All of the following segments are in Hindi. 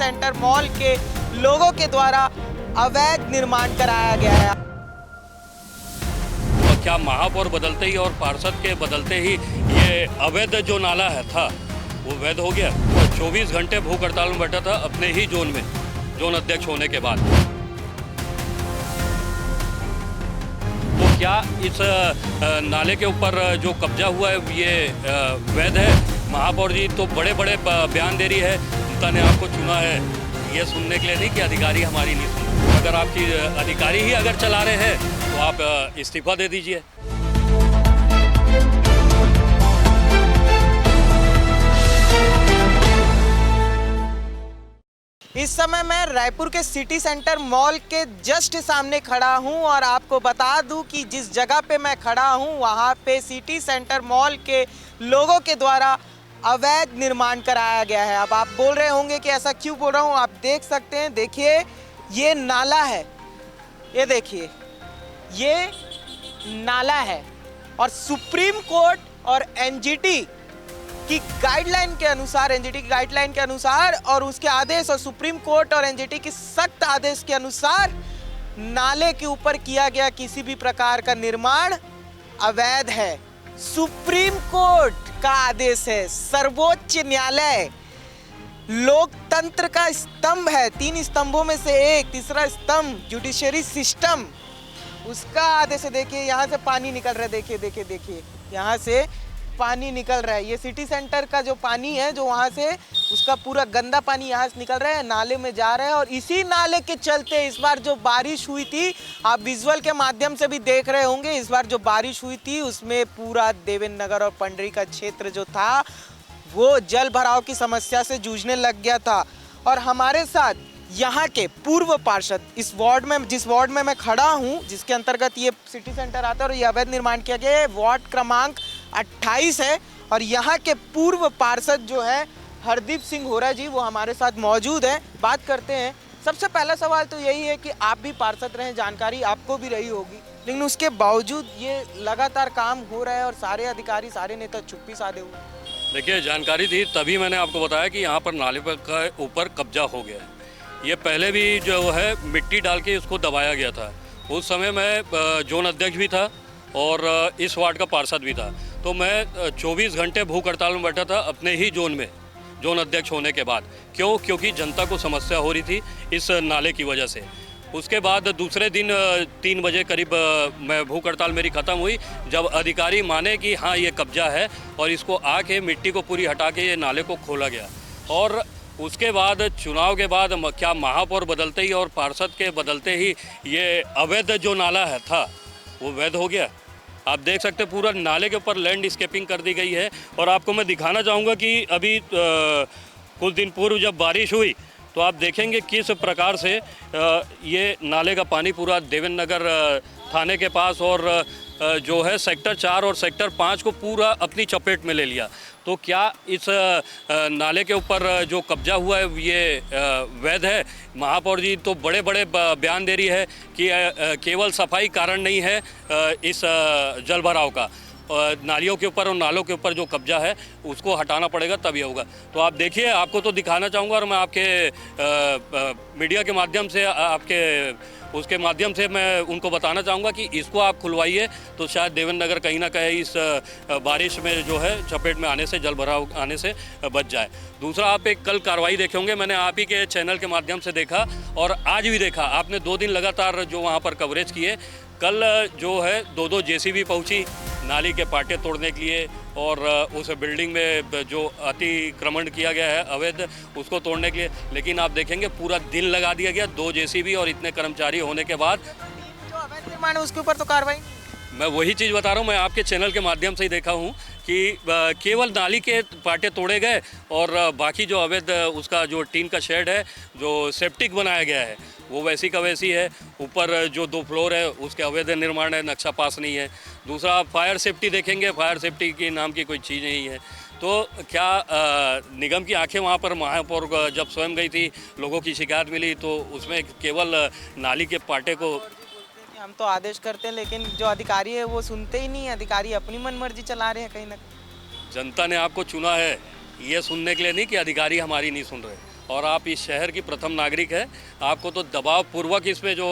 सेंटर मॉल के लोगों के द्वारा अवैध निर्माण कराया गया है। तो क्या महापौर बदलते ही और पार्षद के बदलते ही ये अवैध जो नाला है था वो वैध हो गया। तो 24 घंटे भूख हड़ताल में बैठा था अपने ही जोन में, जोन अध्यक्ष होने के बाद। तो क्या इस नाले के ऊपर जो कब्जा हुआ है ये वैध है? महापौर जी तो बड़े बड़े बयान दे रही है, जनता ने आपको चुना है ये सुनने के लिए नहीं कि अधिकारी हमारी नहीं सुन रहे। अगर आपकी अधिकारी ही अगर चला रहे हैं तो आप इस्तीफा दे दीजिए। इस समय मैं रायपुर के सिटी सेंटर मॉल के जस्ट सामने खड़ा हूं और आपको बता दूं कि जिस जगह पे मैं खड़ा हूं वहां पे सिटी सेंटर मॉल के लोगों के द्वारा अवैध निर्माण कराया गया है। अब आप बोल रहे होंगे कि ऐसा क्यों बोल रहा हूं, आप देख सकते हैं, देखिए ये नाला है, ये देखिए ये नाला है और सुप्रीम कोर्ट और एनजीटी की गाइडलाइन के अनुसार, एनजीटी की गाइडलाइन के अनुसार और उसके आदेश और सुप्रीम कोर्ट और एनजीटी की सख्त आदेश के अनुसार नाले के ऊपर किया गया किसी भी प्रकार का निर्माण अवैध है। सुप्रीम कोर्ट का आदेश है, सर्वोच्च न्यायालय लोकतंत्र का स्तंभ है, 3 स्तंभों में से एक, तीसरा स्तंभ जुडिशरी सिस्टम, उसका आदेश है। देखिए यहाँ से पानी निकल रहा है, देखिए देखिए देखिए यहाँ से पानी निकल रहा है। ये सिटी सेंटर का जो पानी है, जो वहाँ से उसका पूरा गंदा पानी यहाँ से निकल रहा है, नाले में जा रहा है। और इसी नाले के चलते इस बार जो बारिश हुई थी, आप विजुअल के माध्यम से भी देख रहे होंगे, इस बार जो बारिश हुई थी उसमें पूरा देवेंद्र नगर और पंडरी का क्षेत्र जो था वो जल भराव की समस्या से जूझने लग गया था। और हमारे साथ यहाँ के पूर्व पार्षद, इस वार्ड में, जिस वार्ड में मैं खड़ा हूँ, जिसके अंतर्गत ये सिटी सेंटर आता है और ये अवैध निर्माण किया गया है, वार्ड क्रमांक 28 है। और यहाँ के पूर्व पार्षद जो है हरदीप सिंह होरा जी, वो हमारे साथ मौजूद हैं, बात करते हैं। सबसे पहला सवाल तो यही है कि आप भी पार्षद रहे, जानकारी आपको भी रही होगी, लेकिन उसके बावजूद ये लगातार काम हो रहा है और सारे अधिकारी, सारे नेता चुप्पी साधे हुए। देखिए जानकारी थी तभी मैंने आपको बताया कि यहाँ पर नाले के ऊपर कब्जा हो गया है। ये पहले भी जो है मिट्टी डाल के इसको दबाया गया था। उस समय मैं जोन अध्यक्ष भी था और इस वार्ड का पार्षद भी था। तो मैं 24 घंटे भूख हड़ताल में बैठा था अपने ही जोन में, जोन अध्यक्ष होने के बाद। क्यों? क्योंकि जनता को समस्या हो रही थी इस नाले की वजह से। उसके बाद दूसरे दिन 3 बजे करीब मैं भूख हड़ताल मेरी ख़त्म हुई, जब अधिकारी माने कि हाँ ये कब्जा है और इसको आके मिट्टी को पूरी हटा के ये नाले को खोला गया। और उसके बाद चुनाव के बाद क्या महापौर बदलते ही और पार्षद के बदलते ही ये अवैध जो नाला है था वो वैध हो गया। आप देख सकते पूरा नाले के ऊपर लैंडस्केपिंग कर दी गई है। और आपको मैं दिखाना चाहूँगा कि अभी कुछ दिन पूर्व जब बारिश हुई तो आप देखेंगे किस प्रकार से ये नाले का पानी पूरा देवेंद्र नगर थाने के पास और जो है सेक्टर 4 और सेक्टर 5 को पूरा अपनी चपेट में ले लिया। तो क्या इस नाले के ऊपर जो कब्जा हुआ है ये वैध है? महापौर जी तो बड़े बड़े बयान दे रही है कि केवल सफाई कारण नहीं है इस जल भराव का, नालियों के ऊपर और नालों के ऊपर जो कब्जा है उसको हटाना पड़ेगा तभी होगा। तो आप देखिए, आपको तो दिखाना चाहूँगा और मैं आपके मीडिया के माध्यम से, आपके उसके माध्यम से मैं उनको बताना चाहूँगा कि इसको आप खुलवाइए तो शायद देवेंद्र नगर कहीं ना कहीं इस बारिश में जो है चपेट में आने से, जल भराव आने से बच जाए। दूसरा, आप एक कल कार्रवाई देखे होंगे, मैंने आप ही के चैनल के माध्यम से देखा और आज भी देखा, आपने 2 दिन लगातार जो वहाँ पर कवरेज किए। कल जो है 2 जेसीबी पहुँची नाली के पाटे तोड़ने के लिए और उस बिल्डिंग में जो अतिक्रमण किया गया है अवैध, उसको तोड़ने के लिए। लेकिन आप देखेंगे पूरा दिन लगा दिया गया 2 जेसीबी और इतने कर्मचारी होने के बाद जो अवैध निर्माण है उसके ऊपर तो कार्रवाई। मैं वही चीज़ बता रहा हूँ, मैं आपके चैनल के माध्यम से ही देखा हूँ कि केवल नाली के पाटे तोड़े गए और बाकी जो अवैध उसका जो टीन का शेड है, जो सेप्टिक बनाया गया है वो वैसी का वैसी है। ऊपर जो 2 फ्लोर है उसके अवैध निर्माण है, नक्शा पास नहीं है। दूसरा, आप फायर सेफ्टी देखेंगे, फायर सेफ्टी के नाम की कोई चीज़ नहीं है। तो क्या निगम की आंखें वहाँ पर, महापौर जब स्वयं गई थी, लोगों की शिकायत मिली तो उसमें केवल नाली के पाटे को हम तो आदेश करते हैं लेकिन जो अधिकारी है वो सुनते ही नहीं, अधिकारी अपनी मनमर्जी चला रहे हैं कहीं ना कहीं। जनता ने आपको चुना है ये सुनने के लिए नहीं कि अधिकारी हमारी नहीं सुन रहे। और आप इस शहर की प्रथम नागरिक है, आपको तो दबाव पूर्वक इसमें जो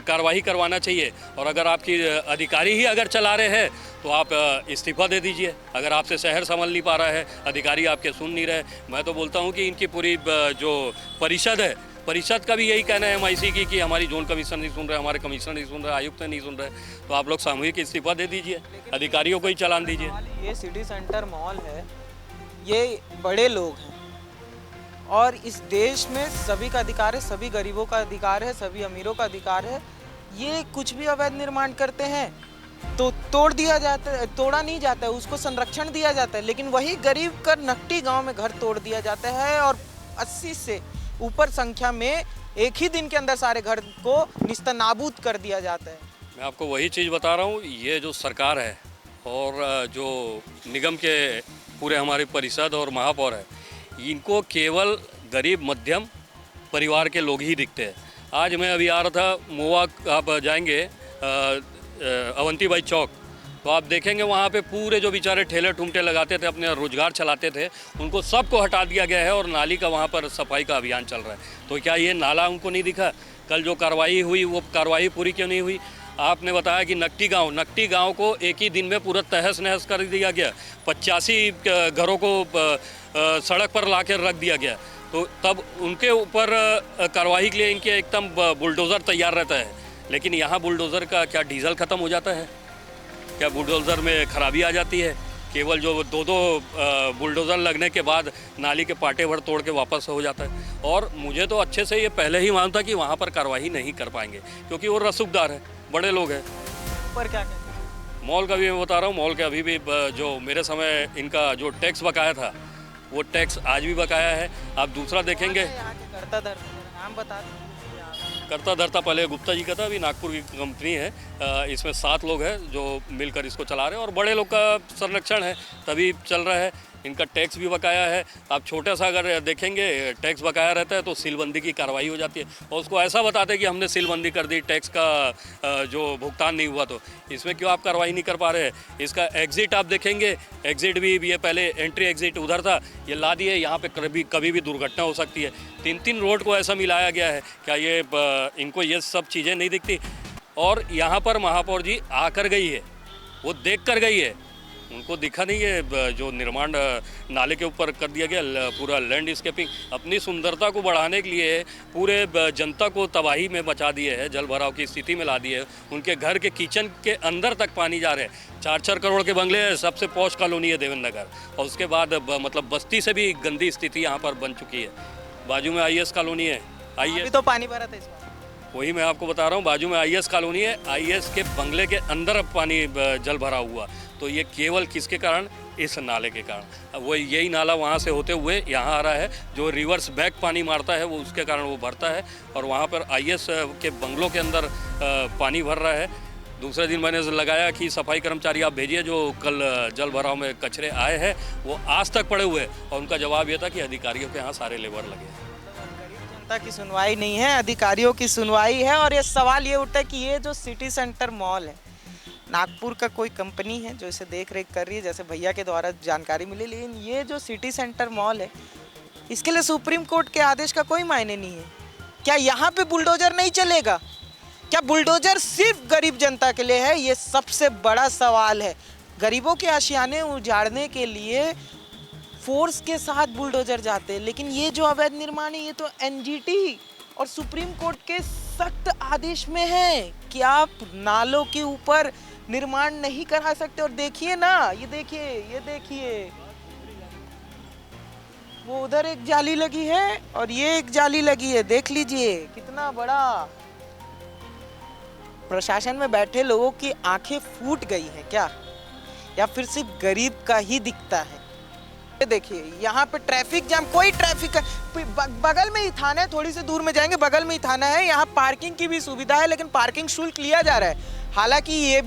कार्रवाई करवाना चाहिए। और अगर आपकी अधिकारी ही अगर चला रहे हैं तो आप इस्तीफा दे दीजिए। अगर आपसे शहर संभल नहीं पा रहा है, अधिकारी आपके सुन नहीं रहे, मैं तो बोलता हूँ कि इनकी पूरी जो परिषद है, परिषद का भी यही कहना है एमआईसी की कि हमारी जोन कमिश्नर नहीं सुन रहे, हमारे कमिश्नर नहीं सुन रहे, आयुक्त नहीं सुन रहे, तो आप लोग सामूहिक इस्तीफा दे दीजिए, अधिकारियों को ही चालान दीजिए। ये सिटी सेंटर मॉल है, ये बड़े लोग हैं और इस देश में सभी का अधिकार है, सभी गरीबों का अधिकार है, सभी अमीरों का अधिकार है। ये कुछ भी अवैध निर्माण करते हैं तो तोड़ दिया जाता है, तोड़ा नहीं जाता है, उसको संरक्षण दिया जाता है। लेकिन वही गरीब का नकटी गांव में घर तोड़ दिया जाता है और 80 से ऊपर संख्या में एक ही दिन के अंदर सारे घर को निस्तनाबूद कर दिया जाता है। मैं आपको वही चीज़ बता रहा हूँ, ये जो सरकार है और जो निगम के पूरे हमारे परिषद और महापौर है, इनको केवल गरीब मध्यम परिवार के लोग ही दिखते हैं। आज मैं अभी आ रहा था मोवा, आप जाएंगे अवंतीबाई चौक, तो आप देखेंगे वहाँ पे पूरे जो बेचारे ठेले ठुमटे लगाते थे, अपने रोजगार चलाते थे, उनको सबको हटा दिया गया है और नाली का वहाँ पर सफाई का अभियान चल रहा है। तो क्या ये नाला उनको नहीं दिखा? कल जो कार्रवाई हुई वो कार्रवाई पूरी क्यों नहीं हुई? आपने बताया कि नकटी गांव को एक ही दिन में पूरा तहस नहस कर दिया गया, 85 घरों को सड़क पर ला कर रख दिया गया। तो तब उनके ऊपर कार्रवाई के लिए इनके एकदम बुलडोज़र तैयार रहता है। लेकिन यहाँ बुलडोज़र का क्या डीजल ख़त्म हो जाता है? क्या बुलडोज़र में खराबी आ जाती है? केवल जो दो बुलडोज़र लगने के बाद नाली के पाटे भर तोड़ के वापस हो जाता है। और मुझे तो अच्छे से ये पहले ही मालूम था कि वहाँ पर कार्रवाई नहीं कर पाएंगे, क्योंकि वो रसूखदार है, बड़े लोग हैं। पर क्या कहते हैं? मॉल का भी मैं बता रहा हूँ, मॉल के अभी भी जो मेरे समय इनका जो टैक्स बकाया था, वो टैक्स आज भी बकाया है। आप दूसरा देखेंगे, यहाँ के करता धर्ता नाम बता दें। करता धरता पहले गुप्ता जी का था, अभी नागपुर की कंपनी है। इसमें 7 लोग हैं जो मिलकर इसको चला रहे हैं और बड़े लोग का संरक्षण है तभी चल रहा है। इनका टैक्स भी बकाया है। आप छोटा सा अगर देखेंगे टैक्स बकाया रहता है तो सीलबंदी की कार्रवाई हो जाती है और उसको ऐसा बताते हैं कि हमने सीलबंदी कर दी, टैक्स का जो भुगतान नहीं हुआ। तो इसमें क्यों आप कार्रवाई नहीं कर पा रहे हैं? इसका एग्ज़िट आप देखेंगे, एग्ज़िट भी ये पहले एंट्री एग्ज़िट उधर था, ये ला दिए। यहाँ पे कभी भी दुर्घटना हो सकती है। 3 रोड को ऐसा मिलाया गया है। क्या ये इनको ये सब चीज़ें नहीं दिखती? और यहाँ पर महापौर जी आकर गई है, वो देख कर गई है, उनको दिखा नहीं है जो निर्माण नाले के ऊपर कर दिया गया, पूरा लैंडस्केपिंग अपनी सुंदरता को बढ़ाने के लिए पूरे जनता को तबाही में बचा दिए है, जल भराव की स्थिति में ला दिए है। उनके घर के किचन के अंदर तक पानी जा रहे हैं। 4-4 करोड़ के बंगले हैं, सबसे पॉश कॉलोनी है देवेंद्र नगर, और उसके बाद मतलब बस्ती से भी गंदी स्थिति यहाँ पर बन चुकी है। बाजू में IAS कॉलोनी है, अभी तो पानी भरा था इस बार। वही मैं आपको बता रहा हूँ, बाजू में IAS कॉलोनी है, IAS के बंगले के अंदर अब पानी जल भरा हुआ। तो ये केवल किसके कारण? इस नाले के कारण। वो यही नाला वहाँ से होते हुए यहाँ आ रहा है, जो रिवर्स बैक पानी मारता है वो उसके कारण वो भरता है और वहाँ पर IAS के बंगलों के अंदर पानी भर रहा है। दूसरे दिन मैंने लगाया कि सफाई कर्मचारी आप भेजिए, जो कल जल भराव में कचरे आए हैं वो आज तक पड़े हुए, और उनका जवाब ये था कि अधिकारियों के यहाँ सारे लेबर लगे। जनता की सुनवाई नहीं है, अधिकारियों की सुनवाई है। और ये सवाल ये उठा कि ये जो सिटी सेंटर मॉल है, नागपुर का कोई कंपनी है जो इसे देख रेख कर रही है, जैसे भैया के द्वारा जानकारी मिली। लेकिन ये जो सिटी सेंटर मॉल है, इसके लिए सुप्रीम कोर्ट के आदेश का कोई मायने नहीं है। क्या यहाँ पे बुलडोजर नहीं चलेगा? क्या बुलडोजर सिर्फ गरीब जनता के लिए है? ये सबसे बड़ा सवाल है। गरीबों के आशियाने उजाड़ने के लिए फोर्स के साथ बुलडोजर जाते हैं, लेकिन ये जो अवैध निर्माण है, ये तो NGT और सुप्रीम कोर्ट के सख्त आदेश में है कि आप नालों के ऊपर निर्माण नहीं करा सकते। और देखिए ना, ये देखिए वो उधर एक जाली लगी है और ये एक जाली लगी है, देख लीजिए कितना बड़ा। प्रशासन में बैठे लोगों की आंखें फूट गई है क्या, या फिर सिर्फ गरीब का ही दिखता है? ये देखिए यहाँ पे ट्रैफिक जाम, कोई ट्रैफिक बगल में ही थाना है, थोड़ी सी दूर में जाएंगे बगल में ही थाना है। यहाँ पार्किंग की भी सुविधा है, लेकिन पार्किंग शुल्क लिया जा रहा है। हालांकि ये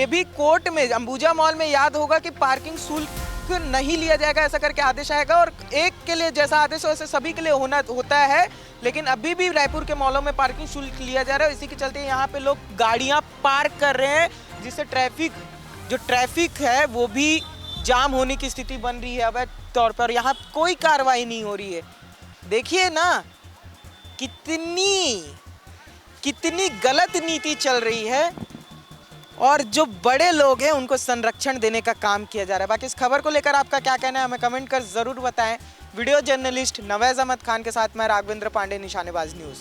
भी कोर्ट में, अंबुजा मॉल में याद होगा कि पार्किंग शुल्क नहीं लिया जाएगा, ऐसा करके आदेश आएगा। और एक के लिए जैसा आदेश हो वैसे सभी के लिए होता है, लेकिन अभी भी रायपुर के मॉलों में पार्किंग शुल्क लिया जा रहा है। इसी के चलते यहाँ पे लोग गाड़ियाँ पार्क कर रहे हैं, जिससे ट्रैफिक है वो भी जाम होने की स्थिति बन रही है। अब तौर पर, और यहाँ कोई कार्रवाई नहीं हो रही है। देखिए ना कितनी गलत नीति चल रही है, और जो बड़े लोग हैं उनको संरक्षण देने का काम किया जा रहा है। बाकी इस खबर को लेकर आपका क्या कहना है हमें कमेंट कर ज़रूर बताएं। वीडियो जर्नलिस्ट नवैज़ अहमद खान के साथ मैं राघवेंद्र पांडे, निशानेबाज न्यूज़।